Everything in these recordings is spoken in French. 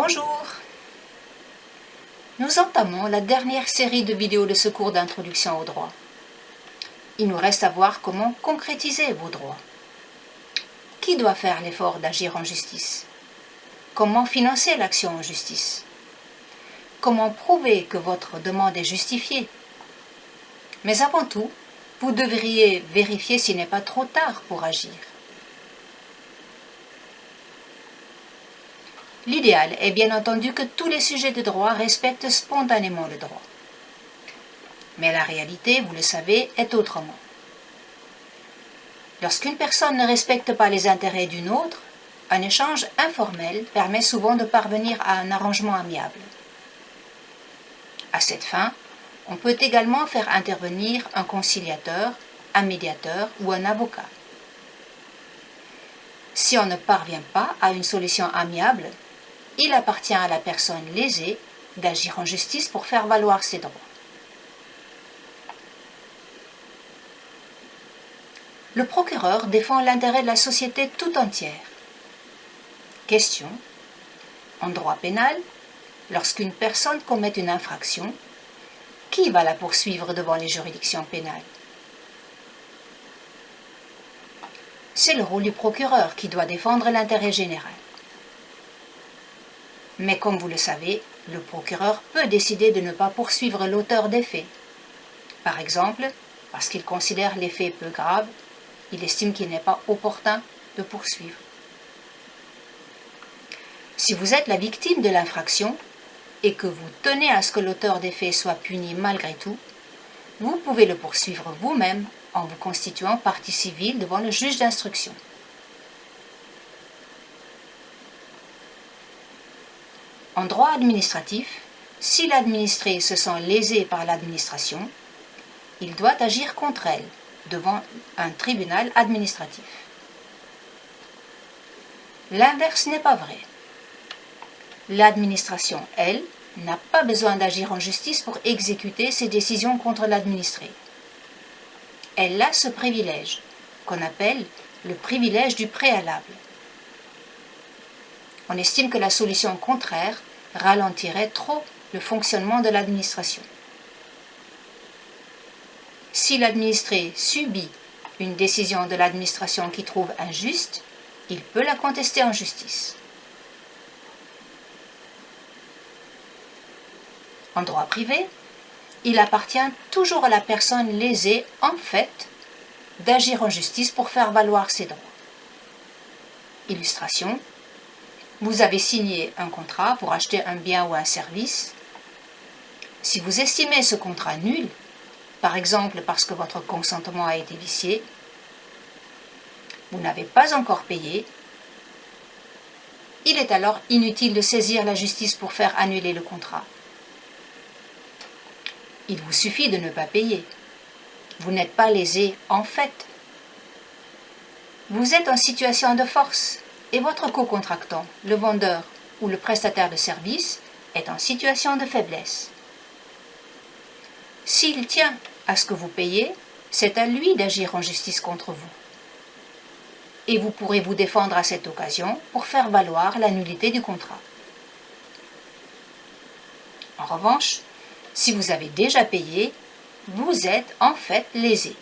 Bonjour! Nous entamons la dernière série de vidéos de ce cours d'introduction au droit. Il nous reste à voir comment concrétiser vos droits. Qui doit faire l'effort d'agir en justice? Comment financer l'action en justice? Comment prouver que votre demande est justifiée? Mais avant tout, vous devriez vérifier s'il n'est pas trop tard pour agir. L'idéal est bien entendu que tous les sujets de droit respectent spontanément le droit. Mais la réalité, vous le savez, est autrement. Lorsqu'une personne ne respecte pas les intérêts d'une autre, un échange informel permet souvent de parvenir à un arrangement amiable. À cette fin, on peut également faire intervenir un conciliateur, un médiateur ou un avocat. Si on ne parvient pas à une solution amiable, il appartient à la personne lésée d'agir en justice pour faire valoir ses droits. Le procureur défend l'intérêt de la société tout entière. Question. En droit pénal, lorsqu'une personne commet une infraction, qui va la poursuivre devant les juridictions pénales? C'est le rôle du procureur qui doit défendre l'intérêt général. Mais comme vous le savez, le procureur peut décider de ne pas poursuivre l'auteur des faits. Par exemple, parce qu'il considère les faits peu graves, il estime qu'il n'est pas opportun de poursuivre. Si vous êtes la victime de l'infraction et que vous tenez à ce que l'auteur des faits soit puni malgré tout, vous pouvez le poursuivre vous-même en vous constituant partie civile devant le juge d'instruction. En droit administratif, si l'administré se sent lésé par l'administration, il doit agir contre elle devant un tribunal administratif. L'inverse n'est pas vrai. L'administration, elle, n'a pas besoin d'agir en justice pour exécuter ses décisions contre l'administré. Elle a ce privilège, qu'on appelle le privilège du préalable. On estime que la solution contraire ralentirait trop le fonctionnement de l'administration. Si l'administré subit une décision de l'administration qu'il trouve injuste, il peut la contester en justice. En droit privé, il appartient toujours à la personne lésée, en fait, d'agir en justice pour faire valoir ses droits. Illustration. Vous avez signé un contrat pour acheter un bien ou un service. Si vous estimez ce contrat nul, par exemple parce que votre consentement a été vicié, vous n'avez pas encore payé, il est alors inutile de saisir la justice pour faire annuler le contrat. Il vous suffit de ne pas payer. Vous n'êtes pas lésé en fait. Vous êtes en situation de force et votre co-contractant, le vendeur ou le prestataire de service, est en situation de faiblesse. S'il tient à ce que vous payez, c'est à lui d'agir en justice contre vous. Et vous pourrez vous défendre à cette occasion pour faire valoir la nullité du contrat. En revanche, si vous avez déjà payé, vous êtes en fait lésé.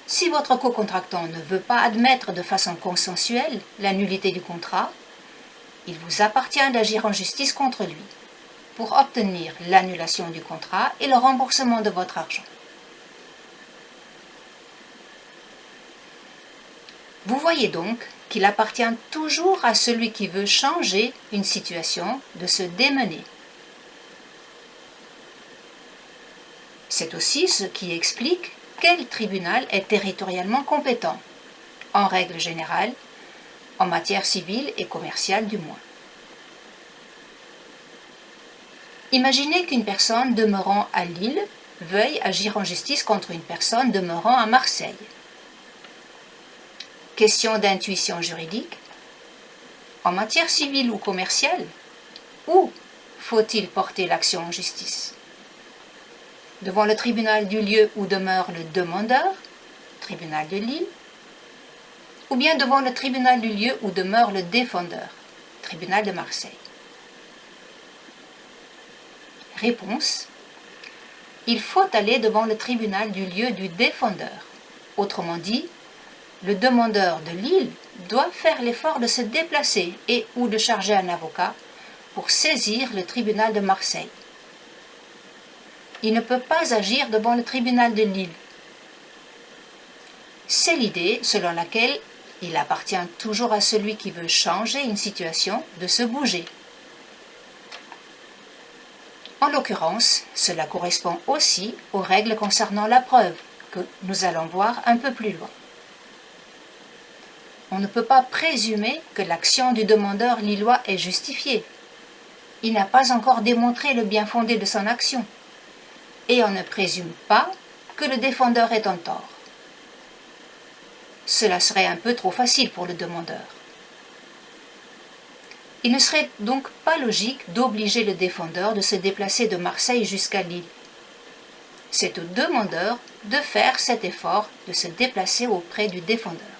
Si votre co-contractant ne veut pas admettre de façon consensuelle la nullité du contrat, il vous appartient d'agir en justice contre lui pour obtenir l'annulation du contrat et le remboursement de votre argent. Vous voyez donc qu'il appartient toujours à celui qui veut changer une situation de se démener. C'est aussi ce qui explique quel tribunal est territorialement compétent, en règle générale, en matière civile et commerciale du moins. Imaginez qu'une personne demeurant à Lille veuille agir en justice contre une personne demeurant à Marseille. Question d'intuition juridique. En matière civile ou commerciale, où faut-il porter l'action en justice? Devant le tribunal du lieu où demeure le demandeur, tribunal de Lille, ou bien devant le tribunal du lieu où demeure le défendeur, tribunal de Marseille. Réponse. Il faut aller devant le tribunal du lieu du défendeur. Autrement dit, le demandeur de Lille doit faire l'effort de se déplacer et ou de charger un avocat pour saisir le tribunal de Marseille. Il ne peut pas agir devant le tribunal de Lille. C'est l'idée selon laquelle il appartient toujours à celui qui veut changer une situation de se bouger. En l'occurrence, cela correspond aussi aux règles concernant la preuve, que nous allons voir un peu plus loin. On ne peut pas présumer que l'action du demandeur lillois est justifiée. Il n'a pas encore démontré le bien fondé de son action. Et on ne présume pas que le défendeur est en tort. Cela serait un peu trop facile pour le demandeur. Il ne serait donc pas logique d'obliger le défendeur de se déplacer de Marseille jusqu'à Lille. C'est au demandeur de faire cet effort de se déplacer auprès du défendeur.